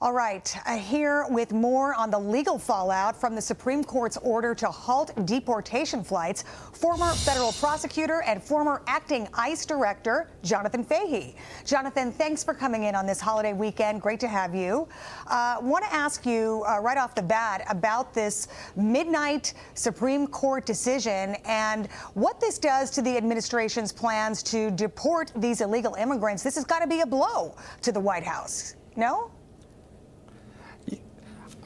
All right, here with more on the legal fallout from the Supreme Court's order to halt deportation flights, former federal prosecutor and former acting ICE director, Jonathan Fahey. Jonathan, thanks for coming in on this holiday weekend. Great to have you. Want to ask you right off the bat about this midnight Supreme Court decision and what this does to the administration's plans to deport these illegal immigrants. This has got to be a blow to the White House, no?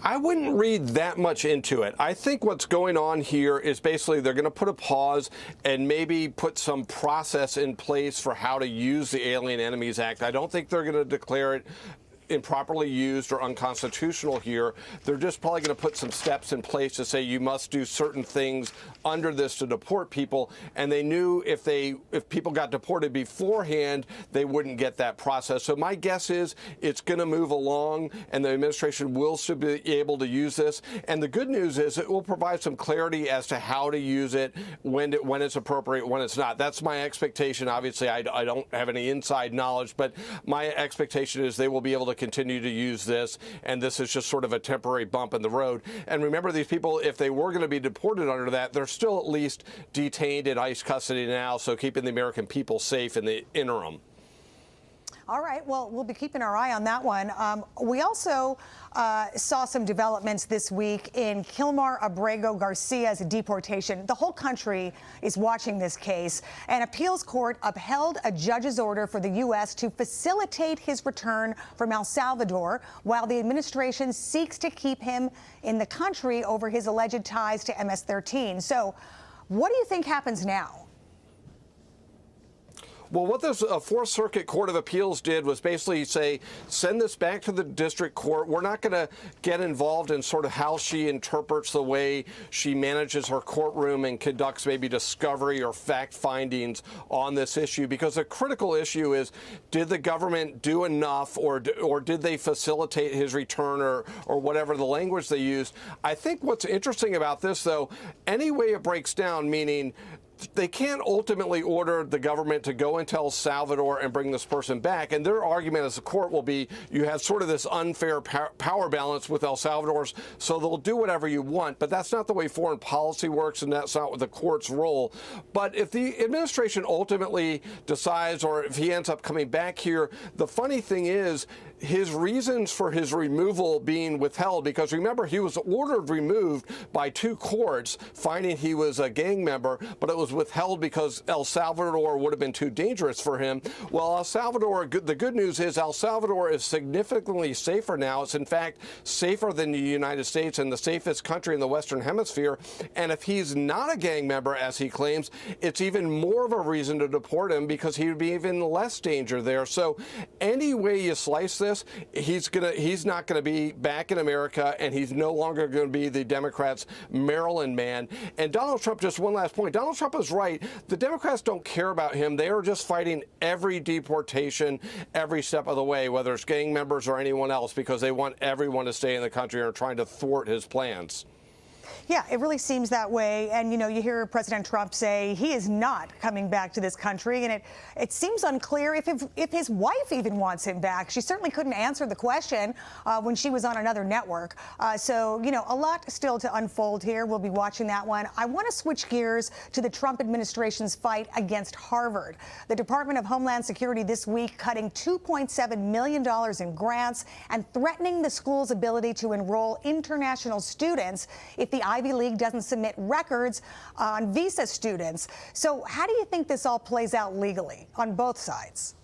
I wouldn't read that much into it. I think what's going on here is basically they're going to put a pause and maybe put some process in place for how to use the Alien Enemies Act. I don't think they're going to declare it improperly used or unconstitutional here. They're just probably going to put some steps in place to say you must do certain things under this to deport people. And they knew if people got deported beforehand, they wouldn't get that process. So my guess is it's going to move along and the administration will still be able to use this. And the good news is it will provide some clarity as to how to use it, when it's appropriate, when it's not. That's my expectation. Obviously, I don't have any inside knowledge, but my expectation is they will be able to continue to use this, and this is just sort of a temporary bump in the road. And remember, these people, if they were going to be deported under that, they're still at least detained in ICE custody now, so keeping the American people safe in the interim. All right, well, we'll be keeping our eye on that one. We also saw some developments this week in Kilmar Abrego Garcia's deportation. The whole country is watching this case. An appeals court upheld a judge's order for the U.S. to facilitate his return from El Salvador while the administration seeks to keep him in the country over his alleged ties to MS-13. So what do you think happens now? Well, what this Fourth Circuit Court of Appeals did was basically say, send this back to the district court. We're not going to get involved in sort of how she interprets the way she manages her courtroom and conducts maybe discovery or fact findings on this issue, because the critical issue is, did the government do enough, or did they facilitate his return, or whatever the language they used? I think what's interesting about this, though, any way it breaks down, meaning they can't ultimately order the government to go into El Salvador and bring this person back. And their argument as a court will be, you have sort of this unfair power balance with El Salvador's, so they'll do whatever you want. But that's not the way foreign policy works, and that's not what the court's role. But if the administration ultimately decides, or if he ends up coming back here, the funny thing is, his reasons for his removal being withheld, because remember, he was ordered removed by two courts, finding he was a gang member, but it was withheld because El Salvador would have been too dangerous for him. Well, El Salvador, the good news is El Salvador is significantly safer now. It's in fact safer than the United States and the safest country in the Western Hemisphere. And if he's not a gang member, as he claims, it's even more of a reason to deport him, because he would be even less danger there. So any way you slice this, he's not gonna be back in America, and he's no longer going to be the Democrats' Maryland man. And Donald Trump, just one last point, Donald Trump is right. The Democrats don't care about him. They are just fighting every deportation every step of the way, whether it's gang members or anyone else, because they want everyone to stay in the country and are trying to thwart his plans. Yeah, it really seems that way. And, you know, you hear President Trump say he is not coming back to this country. And it seems unclear if his wife even wants him back. She certainly couldn't answer the question when she was on another network. So, you know, a lot still to unfold here. We'll be watching that one. I want to switch gears to the Trump administration's fight against Harvard. The Department of Homeland Security this week cutting $2.7 million in grants and threatening the school's ability to enroll international students if the Ivy League doesn't submit records on visa students. So how do you think this all plays out legally on both sides?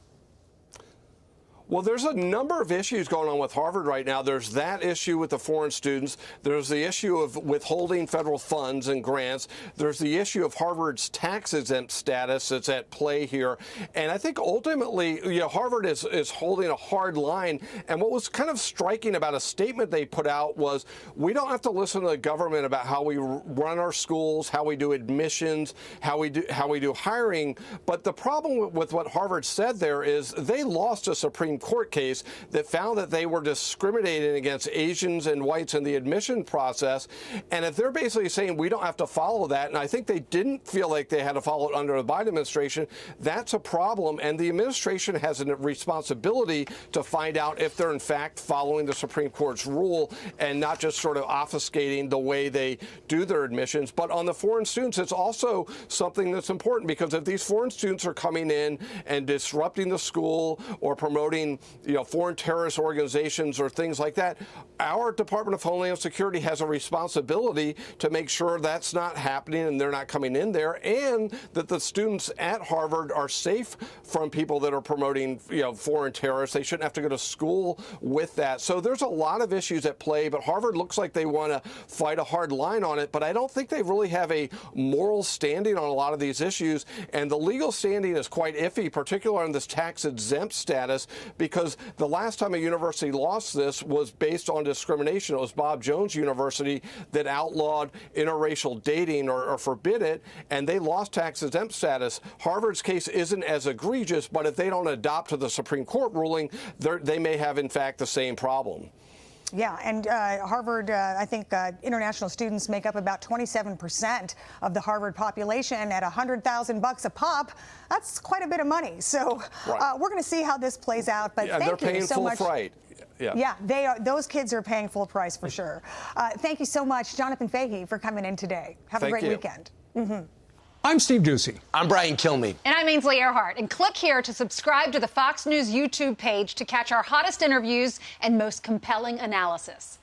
Well, there's a number of issues going on with Harvard right now. There's that issue with the foreign students. There's the issue of withholding federal funds and grants. There's the issue of Harvard's tax-exempt status that's at play here. And I think ultimately, you know, Harvard is holding a hard line. And what was kind of striking about a statement they put out was, we don't have to listen to the government about how we run our schools, how we do admissions, how we do hiring. But the problem with what Harvard said there is they lost a Supreme Court case that found that they were discriminating against Asians and whites in the admission process. And if they're basically saying we don't have to follow that, and I think they didn't feel like they had to follow it under the Biden administration, that's a problem. And the administration has a responsibility to find out if they're in fact following the Supreme Court's rule and not just sort of obfuscating the way they do their admissions. But on the foreign students, it's also something that's important, because if these foreign students are coming in and disrupting the school or promoting, foreign terrorist organizations or things like that, our Department of Homeland Security has a responsibility to make sure that's not happening and they're not coming in there, and that the students at Harvard are safe from people that are promoting, foreign terrorists. They shouldn't have to go to school with that. So there's a lot of issues at play, but Harvard looks like they want to fight a hard line on it, but I don't think they really have a moral standing on a lot of these issues. And the legal standing is quite iffy, particularly on this tax-exempt status, because the last time a university lost this was based on discrimination. It was Bob Jones University that outlawed interracial dating or forbid it, and they lost tax-exempt status. Harvard's case isn't as egregious, but if they don't adopt to the Supreme Court ruling, they may have, in fact, the same problem. Yeah, and Harvard, I think international students make up about 27% of the Harvard population. At $100,000 a pop, that's quite a bit of money. So we're going to see how this plays out. But thank they're you paying so full much. fright. Yeah, they are. Those kids are paying full price for sure. Thank you so much, Jonathan Fahey, for coming in today. Have a great weekend. I'm Steve Ducey. I'm Brian Kilmeade. And I'm Ainsley Earhart. And click here to subscribe to the Fox News YouTube page to catch our hottest interviews and most compelling analysis.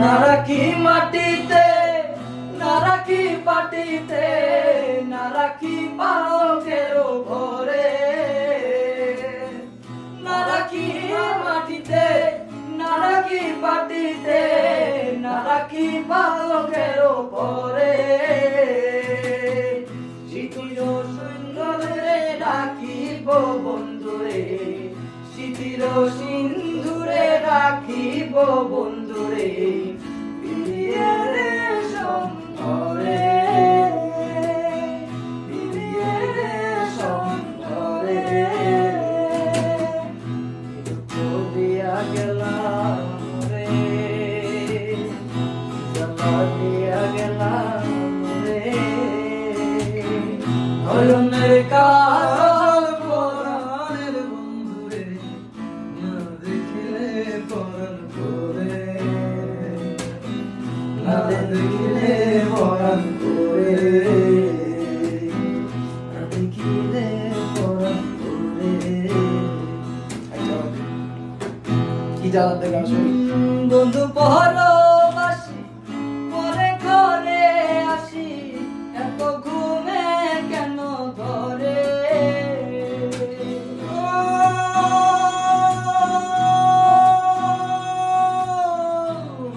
নারাকি মাটিতে নারাকি পাটিতে নারাকি পালকের ঘরে নারাকি মাটিতে নারাকি পাটিতে নারাকি পালকের ঘরে শীতির সুন্দরে রাখিব বন্ধুরে শীতির সিন্ধুরে রাখিব বন্ধুরে বন্ধু পরবাসী পরে ঘরে আসি এত ঘুমে কেন ধরে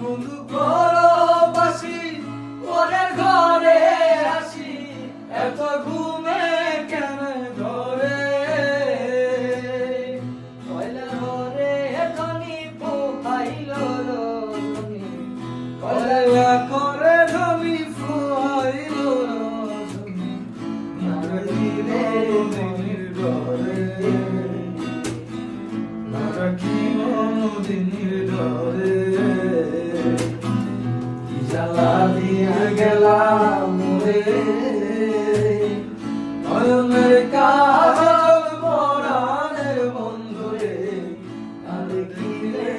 বন্ধু পরবাসী পরে ঘরে আসি এত ঘুমে কেন ধরে করে ধমি ফুয়াইল নারাকিলে মনির ঘরে নারাকি মদিনীর ঘরে কি জ্বালা দিয়া গেলাম রে নয়নের কাজল পরাণের বন্ধুরে নারাকিলে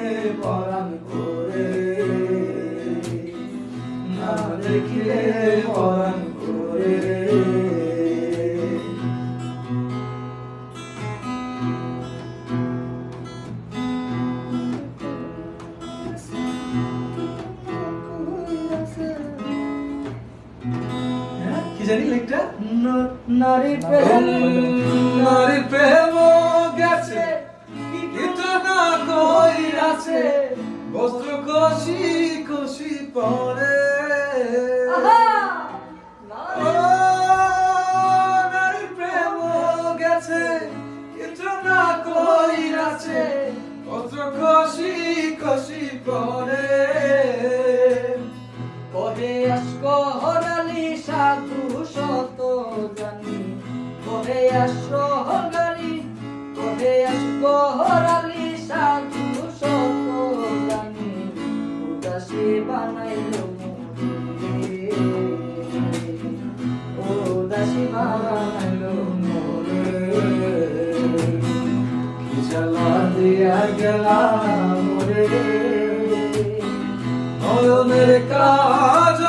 পরাণ করে দেখিলে পরাণ করে কি জানি লেখটা নারী প্রেম গেছে কিন্তু না কইরাছে বস্ত্র কষি কষি পরে নারী প্রেম গেছে কিন্তু না কইরাছে বস্ত্র কষি কষি পরে কহে আসকো হরালি সাধু শত জানি কহে আসো হরালি কহে আসকো হরালি সাধু শত জানি উদাসী বানাইলো মোরে উদাসী বানাইলো মোরে কি জ্বালা দিয়া গেলাম মোরে নয়নের কাজ